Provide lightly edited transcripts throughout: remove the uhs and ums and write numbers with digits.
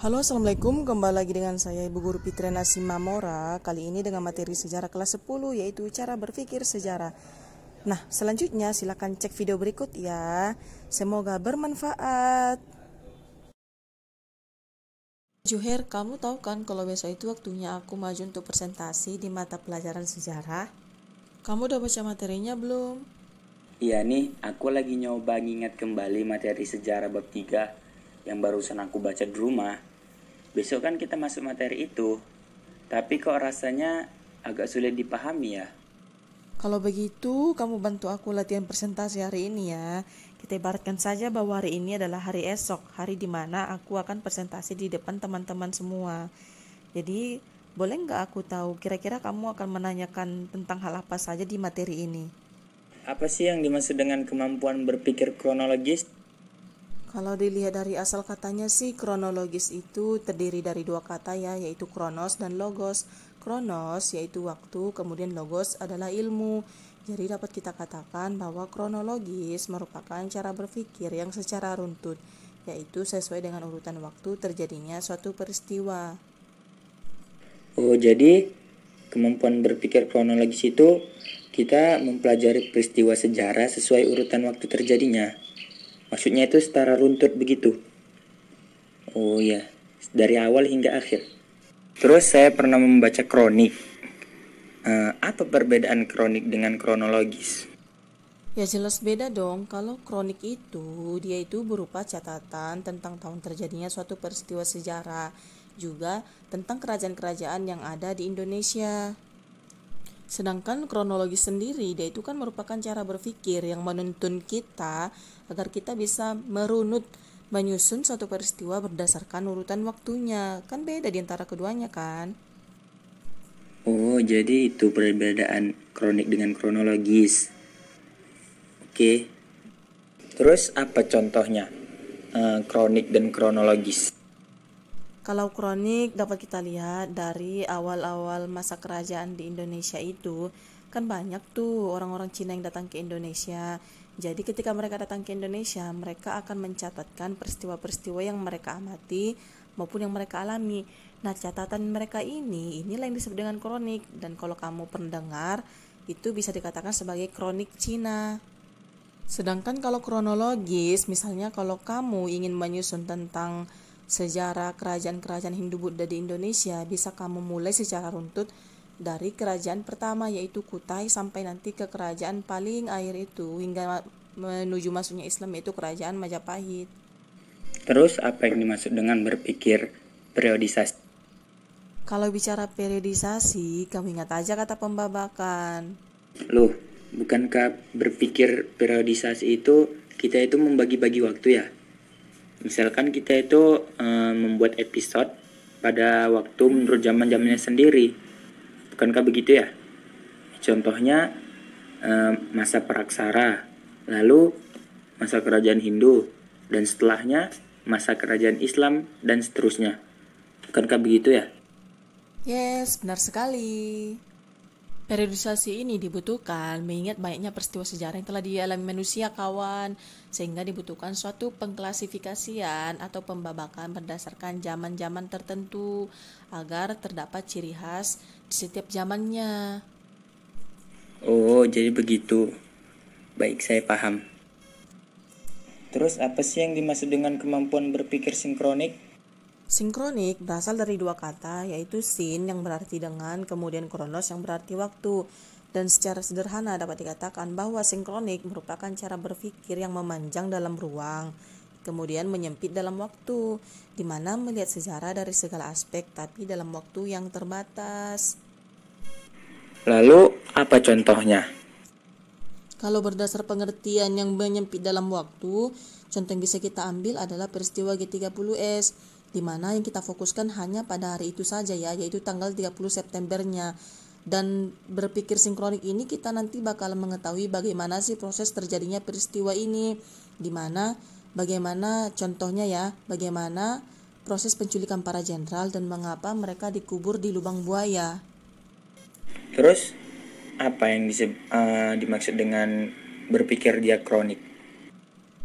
Halo, assalamualaikum. Kembali lagi dengan saya Ibu Guru Fitriana Simamora. Kali ini dengan materi sejarah kelas 10, yaitu cara berpikir sejarah. Nah, selanjutnya silakan cek video berikut ya. Semoga bermanfaat. Juher, kamu tahu kan kalau besok itu waktunya aku maju untuk presentasi di mata pelajaran sejarah? Kamu udah baca materinya belum? Iya nih, aku lagi nyoba ngingat kembali materi sejarah bab 3 yang barusan aku baca di rumah. Besok kan kita masuk materi itu, tapi kok rasanya agak sulit dipahami ya? Kalau begitu, kamu bantu aku latihan presentasi hari ini ya. Kita ibaratkan saja bahwa hari ini adalah hari esok, hari di mana aku akan presentasi di depan teman-teman semua. Jadi, boleh nggak aku tahu kira-kira kamu akan menanyakan tentang hal apa saja di materi ini? Apa sih yang dimaksud dengan kemampuan berpikir kronologis? Kalau dilihat dari asal katanya sih, kronologis itu terdiri dari dua kata ya, yaitu kronos dan logos. Kronos yaitu waktu, kemudian logos adalah ilmu. Jadi dapat kita katakan bahwa kronologis merupakan cara berpikir yang secara runtut, yaitu sesuai dengan urutan waktu terjadinya suatu peristiwa. Oh, jadi kemampuan berpikir kronologis itu kita mempelajari peristiwa sejarah sesuai urutan waktu terjadinya. Maksudnya itu secara runtut begitu. Oh iya, dari awal hingga akhir. Terus saya pernah membaca kronik. Apa perbedaan kronik dengan kronologis? Ya jelas beda dong, kalau kronik itu, dia itu berupa catatan tentang tahun terjadinya suatu peristiwa sejarah, juga tentang kerajaan-kerajaan yang ada di Indonesia. Sedangkan kronologi sendiri, dia itu kan merupakan cara berpikir yang menuntun kita agar kita bisa merunut, menyusun suatu peristiwa berdasarkan urutan waktunya. Kan beda di antara keduanya kan? Oh, jadi itu perbedaan kronik dengan kronologis. Oke. Terus apa contohnya? Kronik dan kronologis. Kalau kronik dapat kita lihat dari awal-awal masa kerajaan di Indonesia itu, kan banyak tuh orang-orang Cina yang datang ke Indonesia. Jadi ketika mereka datang ke Indonesia, mereka akan mencatatkan peristiwa-peristiwa yang mereka amati maupun yang mereka alami. Nah, catatan mereka inilah yang disebut dengan kronik. Dan kalau kamu pendengar, itu bisa dikatakan sebagai kronik Cina. Sedangkan kalau kronologis, misalnya kalau kamu ingin menyusun tentang sejarah kerajaan-kerajaan Hindu-Buddha di Indonesia, bisa kamu mulai secara runtut dari kerajaan pertama yaitu Kutai sampai nanti ke kerajaan paling akhir itu hingga menuju masuknya Islam yaitu kerajaan Majapahit. Terus apa yang dimaksud dengan berpikir periodisasi? Kalau bicara periodisasi, kamu ingat aja kata pembabakan. Loh, bukankah berpikir periodisasi itu kita itu membagi-bagi waktu ya? Misalkan kita itu membuat episode pada waktu menurut zaman-zamannya sendiri. Bukankah begitu ya? Contohnya masa Praksara, lalu masa kerajaan Hindu, dan setelahnya masa kerajaan Islam, dan seterusnya. Bukankah begitu ya? Yes, benar sekali. Periodisasi ini dibutuhkan mengingat banyaknya peristiwa sejarah yang telah dialami manusia kawan, sehingga dibutuhkan suatu pengklasifikasian atau pembabakan berdasarkan zaman-zaman tertentu agar terdapat ciri khas di setiap zamannya. Oh, jadi begitu. Baik, saya paham. Terus apa sih yang dimaksud dengan kemampuan berpikir sinkronik? Sinkronik berasal dari dua kata, yaitu sin yang berarti dengan, kemudian kronos yang berarti waktu. Dan secara sederhana dapat dikatakan bahwa sinkronik merupakan cara berpikir yang memanjang dalam ruang, kemudian menyempit dalam waktu, di mana melihat sejarah dari segala aspek tapi dalam waktu yang terbatas. Lalu, apa contohnya? Kalau berdasar pengertian yang menyempit dalam waktu, contoh yang bisa kita ambil adalah peristiwa G30S, di mana yang kita fokuskan hanya pada hari itu saja ya, yaitu tanggal 30 Septembernya. Dan berpikir sinkronik ini kita nanti bakal mengetahui bagaimana sih proses terjadinya peristiwa ini, di mana bagaimana contohnya ya, bagaimana proses penculikan para jenderal dan mengapa mereka dikubur di lubang buaya. Terus, apa yang dimaksud dengan berpikir diakronik?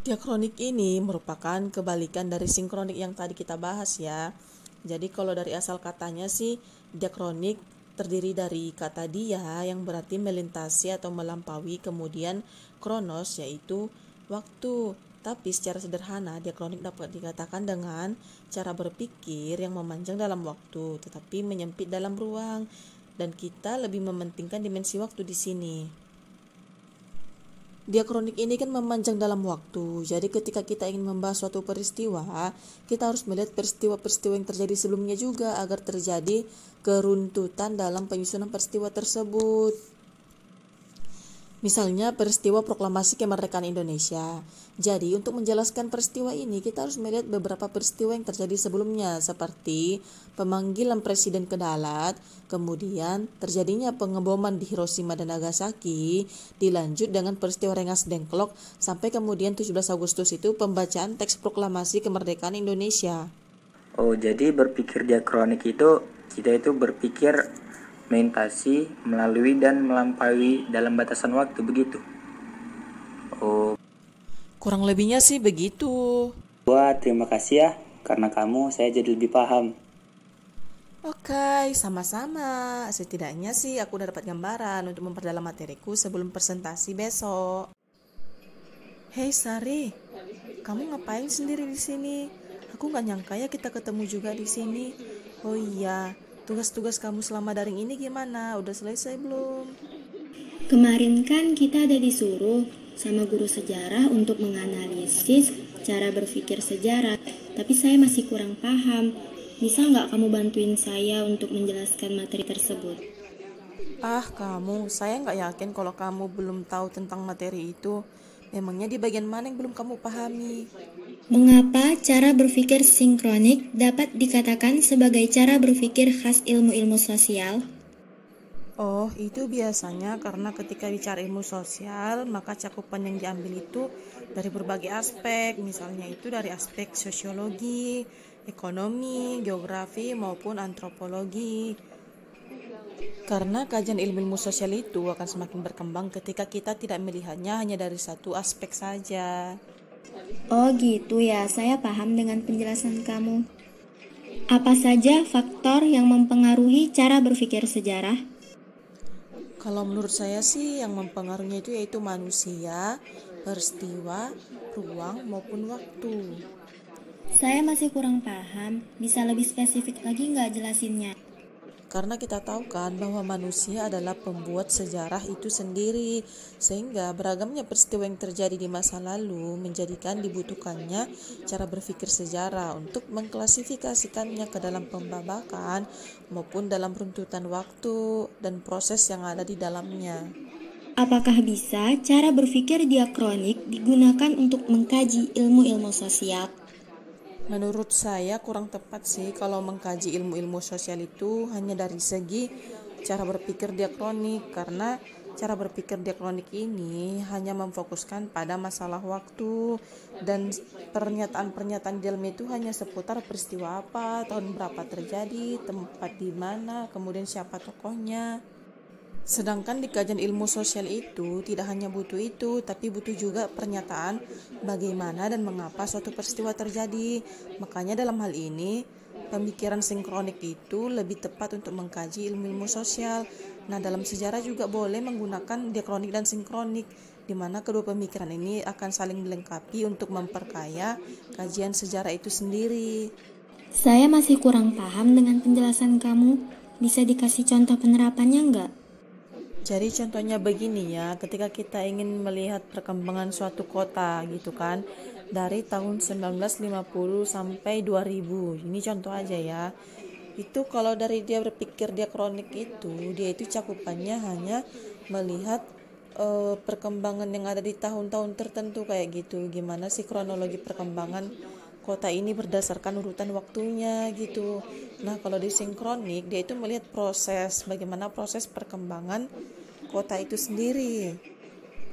Diakronik ini merupakan kebalikan dari sinkronik yang tadi kita bahas ya. Jadi kalau dari asal katanya sih, diakronik terdiri dari kata dia yang berarti melintasi atau melampaui, kemudian kronos yaitu waktu. Tapi secara sederhana, diakronik dapat dikatakan dengan cara berpikir yang memanjang dalam waktu, tetapi menyempit dalam ruang. Dan kita lebih mementingkan dimensi waktu di sini. Diakronik ini kan memanjang dalam waktu. Jadi ketika kita ingin membahas suatu peristiwa, kita harus melihat peristiwa-peristiwa yang terjadi sebelumnya juga agar terjadi keruntutan dalam penyusunan peristiwa tersebut. Misalnya peristiwa proklamasi kemerdekaan Indonesia. Jadi untuk menjelaskan peristiwa ini kita harus melihat beberapa peristiwa yang terjadi sebelumnya seperti pemanggilan presiden ke Dalat, kemudian terjadinya pengeboman di Hiroshima dan Nagasaki, dilanjut dengan peristiwa Rengas Dengklok, sampai kemudian 17 Agustus itu pembacaan teks proklamasi kemerdekaan Indonesia. Oh, jadi berpikir diakronik itu kita itu berpikir melintasi, melalui dan melampaui dalam batasan waktu begitu. Oh, Kurang lebihnya sih begitu. wah, terima kasih ya. Karena kamu saya jadi lebih paham. Oke, sama-sama. Setidaknya sih aku udah dapat gambaran untuk memperdalam materiku sebelum presentasi besok. Hei Sari, kamu ngapain sendiri di sini? Aku nggak nyangka ya kita ketemu juga di sini. Oh iya, tugas-tugas kamu selama daring ini gimana? Udah selesai belum? Kemarin kan kita ada disuruh sama guru sejarah untuk menganalisis cara berpikir sejarah, tapi saya masih kurang paham. Bisa nggak kamu bantuin saya untuk menjelaskan materi tersebut? Ah, kamu, saya nggak yakin kalau kamu belum tahu tentang materi itu. Memangnya di bagian mana yang belum kamu pahami? Mengapa cara berpikir sinkronik dapat dikatakan sebagai cara berpikir khas ilmu-ilmu sosial? Oh, itu biasanya karena ketika bicara ilmu sosial, maka cakupan yang diambil itu dari berbagai aspek, misalnya itu dari aspek sosiologi, ekonomi, geografi, maupun antropologi. Karena kajian ilmu-ilmu sosial itu akan semakin berkembang ketika kita tidak melihatnya hanya dari satu aspek saja. Oh gitu ya, saya paham dengan penjelasan kamu. Apa saja faktor yang mempengaruhi cara berpikir sejarah? Kalau menurut saya sih yang mempengaruhinya itu yaitu manusia, peristiwa, ruang, maupun waktu. Saya masih kurang paham, bisa lebih spesifik lagi nggak jelasinnya? Karena kita tahu kan bahwa manusia adalah pembuat sejarah itu sendiri, sehingga beragamnya peristiwa yang terjadi di masa lalu menjadikan dibutuhkannya cara berpikir sejarah untuk mengklasifikasikannya ke dalam pembabakan maupun dalam runtutan waktu dan proses yang ada di dalamnya. Apakah bisa cara berpikir diakronik digunakan untuk mengkaji ilmu-ilmu sosial? Menurut saya kurang tepat sih kalau mengkaji ilmu-ilmu sosial itu hanya dari segi cara berpikir diakronik, karena cara berpikir diakronik ini hanya memfokuskan pada masalah waktu dan pernyataan-pernyataan di dalam itu hanya seputar peristiwa apa, tahun berapa terjadi, tempat di mana, kemudian siapa tokohnya. Sedangkan di kajian ilmu sosial itu tidak hanya butuh itu, tapi butuh juga pernyataan bagaimana dan mengapa suatu peristiwa terjadi. Makanya dalam hal ini, pemikiran sinkronik itu lebih tepat untuk mengkaji ilmu-ilmu sosial. Nah, dalam sejarah juga boleh menggunakan diakronik dan sinkronik, di mana kedua pemikiran ini akan saling melengkapi untuk memperkaya kajian sejarah itu sendiri. Saya masih kurang paham dengan penjelasan kamu. Bisa dikasih contoh penerapannya nggak? Jadi contohnya begini ya, ketika kita ingin melihat perkembangan suatu kota gitu kan, dari tahun 1950 sampai 2000, ini contoh aja ya. Itu kalau dari dia berpikir diakronik itu, dia itu cakupannya hanya melihat perkembangan yang ada di tahun-tahun tertentu kayak gitu. Gimana sih kronologi perkembangan kota ini berdasarkan urutan waktunya gitu. Nah, kalau di sinkronik dia itu melihat proses, bagaimana proses perkembangan kota itu sendiri.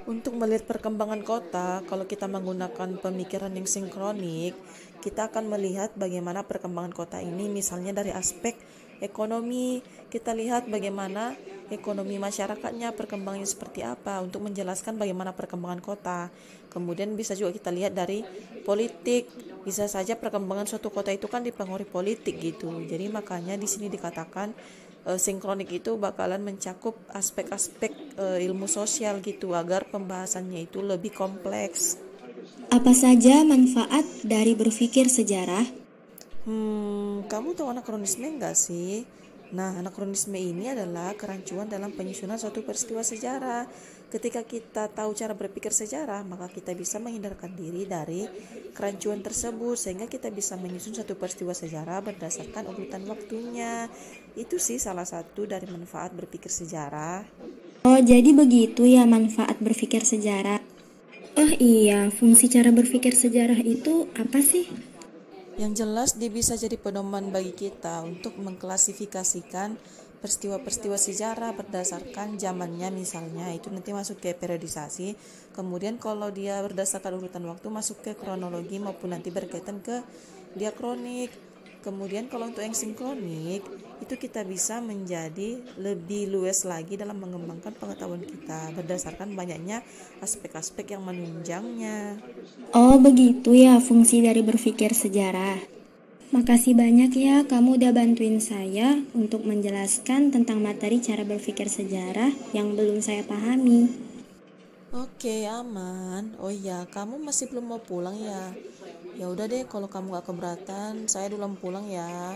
Untuk melihat perkembangan kota, kalau kita menggunakan pemikiran yang sinkronik, kita akan melihat bagaimana perkembangan kota ini, misalnya dari aspek ekonomi, kita lihat bagaimana ekonomi masyarakatnya, perkembangannya seperti apa untuk menjelaskan bagaimana perkembangan kota. Kemudian bisa juga kita lihat dari politik, bisa saja perkembangan suatu kota itu kan dipengaruhi politik gitu. Jadi makanya di sini dikatakan sinkronik itu bakalan mencakup aspek-aspek ilmu sosial gitu agar pembahasannya itu lebih kompleks. Apa saja manfaat dari berpikir sejarah? Kamu tahu anakronisme enggak sih? Nah, anakronisme ini adalah kerancuan dalam penyusunan suatu peristiwa sejarah. Ketika kita tahu cara berpikir sejarah, maka kita bisa menghindarkan diri dari kerancuan tersebut, sehingga kita bisa menyusun suatu peristiwa sejarah berdasarkan urutan waktunya. Itu sih salah satu dari manfaat berpikir sejarah. Oh, jadi begitu ya manfaat berpikir sejarah. Oh iya, fungsi cara berpikir sejarah itu apa sih? Yang jelas dia bisa jadi pedoman bagi kita untuk mengklasifikasikan peristiwa-peristiwa sejarah berdasarkan zamannya, misalnya itu nanti masuk ke periodisasi. Kemudian kalau dia berdasarkan urutan waktu masuk ke kronologi maupun nanti berkaitan ke diakronik. Kemudian kalau untuk yang sinkronik itu kita bisa menjadi lebih luas lagi dalam mengembangkan pengetahuan kita berdasarkan banyaknya aspek-aspek yang menunjangnya. Oh begitu ya fungsi dari berpikir sejarah. Makasih banyak ya kamu udah bantuin saya untuk menjelaskan tentang materi cara berpikir sejarah yang belum saya pahami. Oke, aman. Oh iya, kamu masih belum mau pulang ya? Ya udah deh, kalau kamu gak keberatan, saya duluan pulang ya.